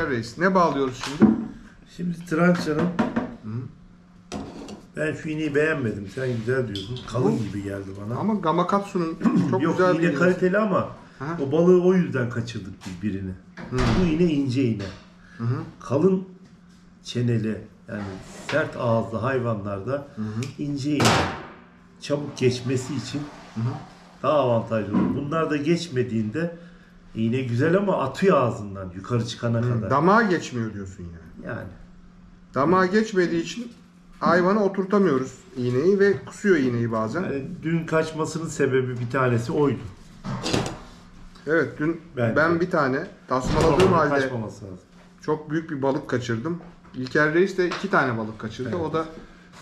İlker Reis. Ne bağlıyoruz şimdi? Şimdi trançanın ben şu iğneyi beğenmedim. Sen güzel diyorsun. Kalın gibi geldi bana. Ama Gamakatsu'nun çok Yok, güzel bir iğne kaliteli ama Aha. o balığı o yüzden kaçırdık biz birini. Bu iğne ince iğne. Kalın çeneli yani sert ağızlı hayvanlarda ince iğne çabuk geçmesi için daha avantajlı olur. Bunlar da geçmediğinde iğne güzel ama atıyor ağzından yukarı çıkana kadar. Damağa geçmiyor diyorsun yani. Yani. Damağa geçmediği için hayvana oturtamıyoruz iğneyi ve kusuyor iğneyi bazen. Yani dün kaçmasının sebebi bir tanesi oydu. Evet, dün Bence. ben bir tane tasmaladığım halde kaçmaması lazım. çok büyük bir balık kaçırdım. İlker Reis de 2 tane balık kaçırdı. Evet. O da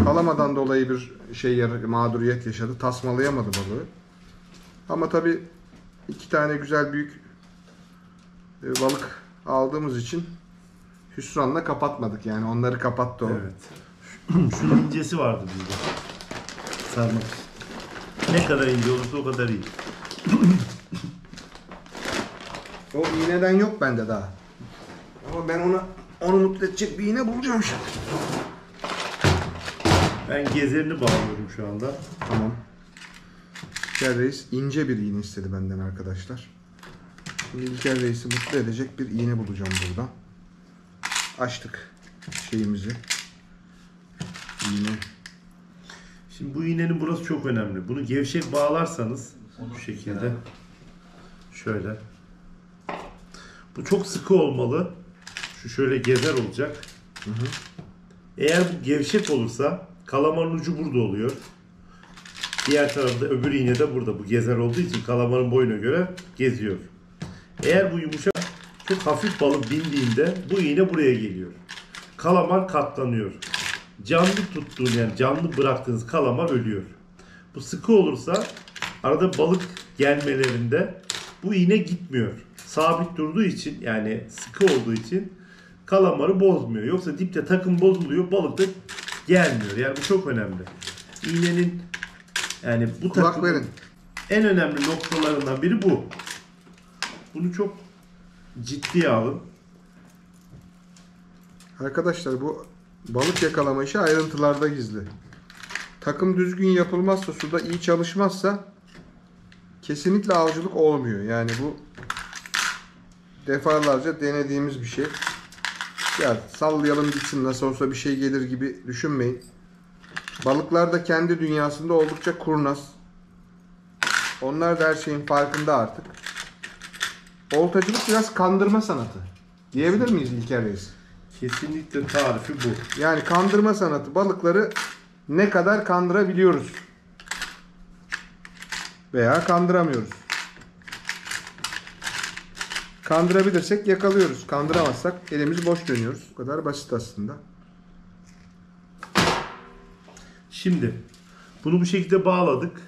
kalamadan dolayı bir mağduriyet yaşadı. Tasmalayamadı balığı. Ama tabii 2 tane güzel büyük balık aldığımız için hüsranla kapatmadık. Yani onları kapattı o. Evet. Şunun incesi vardı bizde. Sarmak. Ne kadar ince olursa o kadar iyi. O iğneden yok bende daha. Ama ben onu mutlu edecek bir iğne bulacağım şimdi. Ben gezerini bağlıyorum şu anda. Tamam. İlker Reis ince bir iğne istedi benden arkadaşlar. Şimdi İlker Reis'i mutlu edecek bir iğne bulacağım burada. Açtık şeyimizi. İğne. Şimdi bu iğnenin burası çok önemli. Bunu gevşek bağlarsanız bu şekilde şöyle. Bu çok sıkı olmalı. Şu şöyle gezer olacak. Eğer bu gevşek olursa kalamarın ucu burada oluyor. Diğer tarafta öbür iğne de burada. Bu gezer olduğu için kalamarın boyuna göre geziyor. Eğer bu yumuşak çok hafif balık bindiğinde bu iğne buraya geliyor. Kalamar katlanıyor. Canlı tuttuğun yani canlı bıraktığınız kalamar ölüyor. Bu sıkı olursa arada balık gelmelerinde bu iğne gitmiyor. Sabit durduğu için yani sıkı olduğu için kalamarı bozmuyor. Yoksa dipte takım bozuluyor, balık da gelmiyor. Yani bu çok önemli. İğnenin yani bu takımın en önemli noktalarından biri bu. Bunu çok ciddiye alın. Arkadaşlar bu balık yakalama işi ayrıntılarda gizli. Takım düzgün yapılmazsa, suda iyi çalışmazsa kesinlikle avcılık olmuyor. Yani bu defalarca denediğimiz bir şey. Ya sallayalım gitsin nasıl olsa bir şey gelir gibi düşünmeyin. Balıklar da kendi dünyasında oldukça kurnaz. Onlar da her şeyin farkında artık. Oltacılık biraz kandırma sanatı. Diyebilir miyiz İlker Reis? Kesinlikle tarifi bu. Yani kandırma sanatı. Balıkları ne kadar kandırabiliyoruz? Veya kandıramıyoruz. Kandırabilirsek yakalıyoruz. Kandıramazsak elimiz boş dönüyoruz. Bu kadar basit aslında. Şimdi bunu bu şekilde bağladık.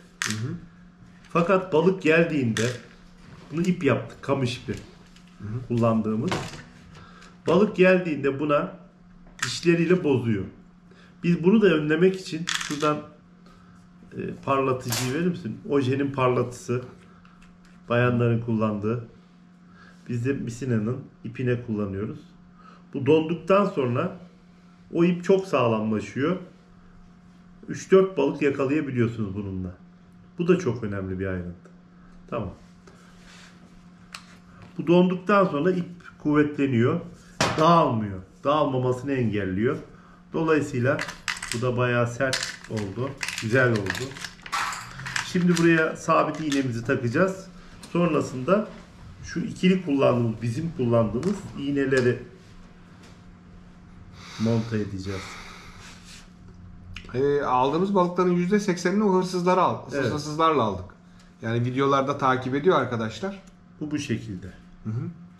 Fakat balık geldiğinde bunu ip yaptık. Kamış ipi. Kullandığımız. Balık geldiğinde buna dişleriyle bozuyor. Biz bunu da önlemek için şuradan parlatıcıyı verir misin? Ojenin parlatısı. Bayanların kullandığı. Biz de misinanın ipine kullanıyoruz. Bu donduktan sonra o ip çok sağlamlaşıyor. 3-4 balık yakalayabiliyorsunuz bununla. Bu da çok önemli bir ayrıntı. Tamam. Bu donduktan sonra ip kuvvetleniyor. Dağılmıyor. Dağılmamasını engelliyor. Dolayısıyla bu da bayağı sert oldu. Güzel oldu. Şimdi buraya sabit iğnemizi takacağız. Sonrasında şu ikili kullandığımız, bizim kullandığımız iğneleri monte edeceğiz. Aldığımız balıkların %80'ini o hırsızlara aldık. Evet. Hırsızlarla aldık. Yani videolarda takip ediyor arkadaşlar. Bu şekilde.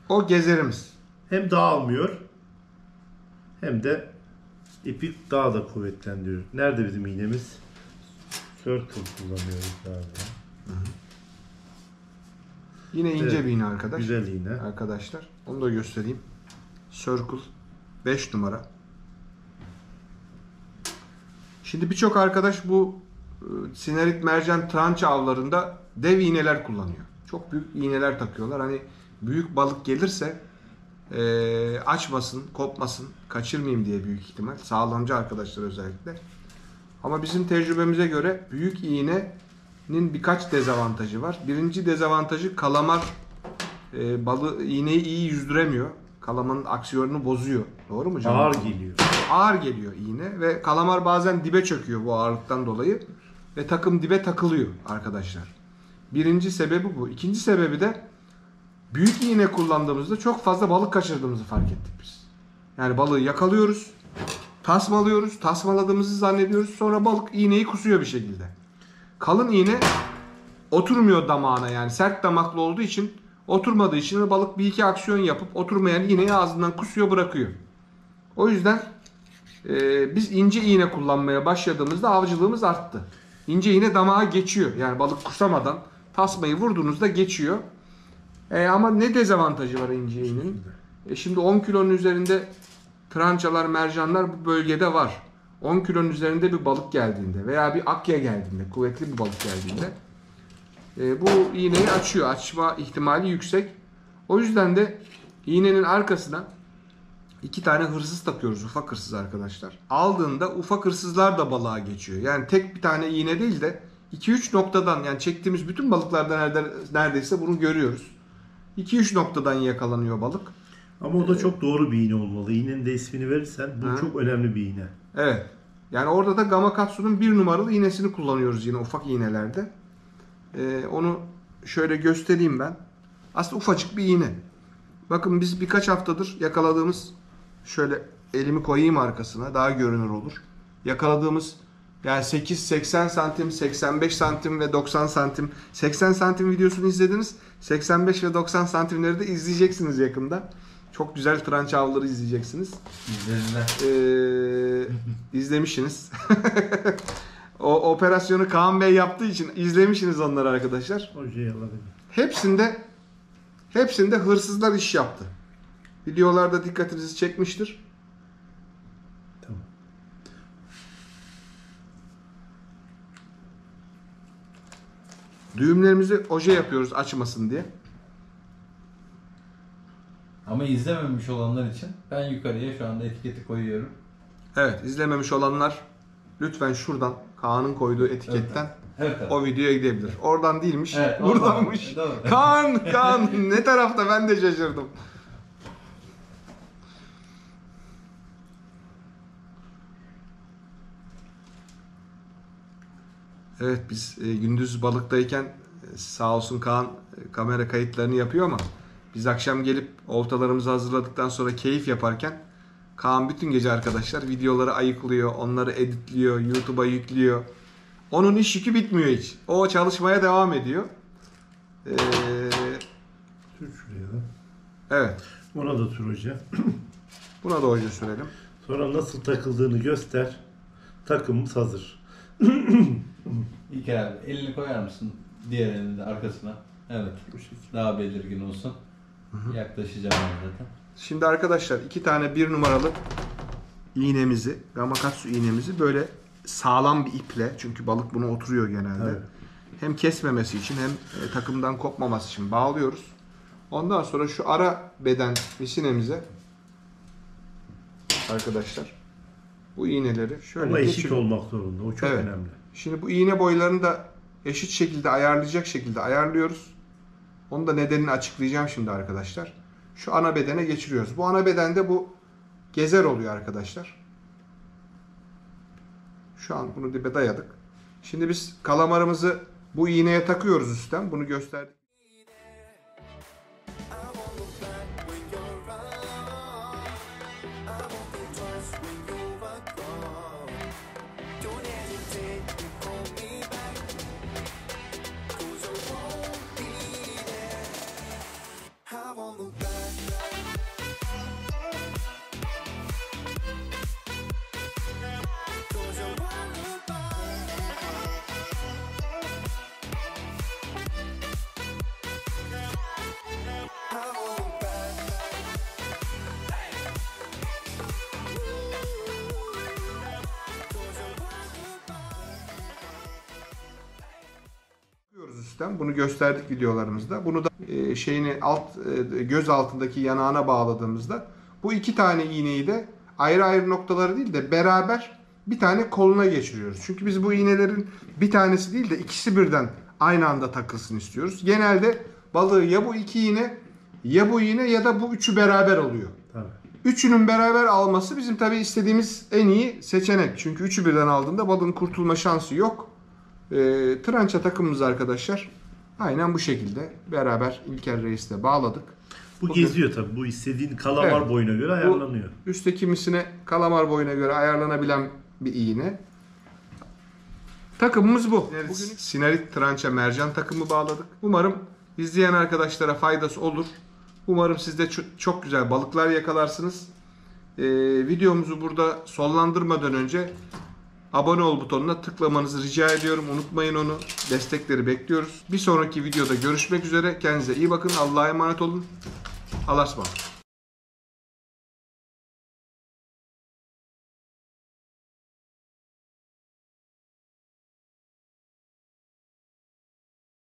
O gezerimiz. Hem dağılmıyor hem de ipi daha da kuvvetlendiriyor. Nerede bizim iğnemiz? Circle kullanıyoruz galiba. Yine ince Evet, bir iğne arkadaş. güzel iğne. Arkadaşlar. Onu da göstereyim. Circle 5 numara. Şimdi birçok arkadaş bu sinerit mercan trança avlarında dev iğneler kullanıyor. Çok büyük iğneler takıyorlar. Hani büyük balık gelirse Açmasın, kopmasın, kaçırmayayım diye büyük ihtimal. Sağlamcı arkadaşlar özellikle. Ama bizim tecrübemize göre büyük iğnenin birkaç dezavantajı var. Birinci dezavantajı kalamar iğneyi iyi yüzdüremiyor. Kalamarın aksiyonunu bozuyor. Doğru mu canım? Ağır geliyor. Ağır geliyor iğne ve kalamar bazen dibe çöküyor bu ağırlıktan dolayı ve takım dibe takılıyor arkadaşlar. Birinci sebebi bu. İkinci sebebi de büyük iğne kullandığımızda çok fazla balık kaçırdığımızı fark ettik biz. Yani balığı yakalıyoruz, tasmalıyoruz, tasmaladığımızı zannediyoruz. Sonra balık iğneyi kusuyor bir şekilde. Kalın iğne oturmuyor damağına, yani sert damaklı olduğu için oturmadığı için balık bir iki aksiyon yapıp oturmayan iğneyi ağzından kusuyor, bırakıyor. O yüzden biz ince iğne kullanmaya başladığımızda avcılığımız arttı. İnce iğne damağa geçiyor. Yani balık kusamadan tasmayı vurduğunuzda geçiyor. Ama ne dezavantajı var ince iğnenin? Şimdi 10 kilonun üzerinde trançalar, mercanlar bu bölgede var. 10 kilonun üzerinde bir balık geldiğinde veya bir akya geldiğinde, kuvvetli bir balık geldiğinde bu iğneyi açıyor. Açma ihtimali yüksek. O yüzden de iğnenin arkasına 2 tane hırsız takıyoruz. Ufak hırsız arkadaşlar. Aldığında ufak hırsızlar da balığa geçiyor. Yani tek bir tane iğne değil de 2-3 noktadan, yani çektiğimiz bütün balıklarda neredeyse bunu görüyoruz. 2-3 noktadan yakalanıyor balık. Ama o da çok doğru bir iğne olmalı. İğnenin de ismini verirsen bu çok önemli bir iğne. Evet. Yani orada da Gamakatsu'nun 1 numaralı iğnesini kullanıyoruz yine ufak iğnelerde. Onu şöyle göstereyim ben. Aslında ufacık bir iğne. Bakın biz birkaç haftadır yakaladığımız, şöyle elimi koyayım arkasına daha görünür olur. Yakaladığımız yani 8-80 santim, 85 santim ve 90 santim. 80 santim videosunu izlediniz. 85 ve 90 santimleri de izleyeceksiniz yakında. Çok güzel trança avları izleyeceksiniz. İzlemişsiniz. O operasyonu Kaan Bey yaptığı için izlemişsiniz onları arkadaşlar. Hepsinde hırsızlar iş yaptı. Videolarda dikkatinizi çekmiştir. Tamam. Düğümlerimizi oje yapıyoruz açmasın diye. Ama izlememiş olanlar için ben yukarıya şu anda etiketi koyuyorum. Evet, izlememiş olanlar lütfen şuradan Kaan'ın koyduğu etiketten Evet. o videoya gidebilir. Oradan değilmiş, Evet, buradanmış. doğru. Kaan ne tarafta, ben de şaşırdım. Evet, biz gündüz balıktayken sağ olsun Kaan kamera kayıtlarını yapıyor ama biz akşam gelip oltalarımızı hazırladıktan sonra keyif yaparken Kaan bütün gece arkadaşlar videoları ayıklıyor, onları editliyor, YouTube'a yüklüyor. Onun iş yükü bitmiyor hiç. O çalışmaya devam ediyor. Sür şuraya da. Evet. Ona da sür hoca. Buna da oje sürelim. Sonra nasıl takıldığını göster. Takımımız hazır. İlker abi elini koyar mısın diğer elini de arkasına? Evet. Daha belirgin olsun. Yaklaşacağım ben zaten. Şimdi arkadaşlar 2 tane 1 numaralı iğnemizi, Gamakatsu iğnemizi böyle sağlam bir iple, çünkü balık buna oturuyor genelde. Evet. Hem kesmemesi için hem takımdan kopmaması için bağlıyoruz. Ondan sonra şu ara beden misinemize arkadaşlar bu iğneleri şöyle Ama eşit geçiriyoruz. olmak zorunda. O çok Evet. önemli. Şimdi bu iğne boylarını da eşit şekilde ayarlayacak şekilde ayarlıyoruz. Onu da nedenini açıklayacağım şimdi arkadaşlar. Şu ana bedene geçiriyoruz. Bu ana bedende bu gezer oluyor arkadaşlar. Şu an bunu dibe dayadık. Şimdi biz kalamarımızı bu iğneye takıyoruz üstten. Bunu gösterdik. sistem. Bunu gösterdik videolarımızda. Bunu da şeyini göz altındaki yanağına bağladığımızda bu 2 tane iğneyi de ayrı ayrı noktaları değil de beraber bir tane koluna geçiriyoruz. Çünkü biz bu iğnelerin bir tanesi değil de ikisi birden aynı anda takılsın istiyoruz. Genelde balığı ya bu 2 iğne ya bu iğne ya da bu üçü beraber oluyor. Tabii. Üçünün beraber alması bizim tabii istediğimiz en iyi seçenek. Çünkü üçü birden aldığında balığın kurtulma şansı yok. Trança takımımız arkadaşlar aynen bu şekilde beraber İlker Reis'le bağladık. Bu geziyor tabii. Bu istediğin kalamar Evet. boyuna göre ayarlanıyor. Bu üstteki misine kalamar boyuna göre ayarlanabilen bir iğne. Takımımız bu. Bugün Sinarit trança mercan takımı bağladık. Umarım izleyen arkadaşlara faydası olur. Umarım siz de çok güzel balıklar yakalarsınız. Videomuzu burada sonlandırmadan önce abone ol butonuna tıklamanızı rica ediyorum. Unutmayın onu. Destekleri bekliyoruz. Bir sonraki videoda görüşmek üzere. Kendinize iyi bakın. Allah'a emanet olun. Allah'a ısmarladık.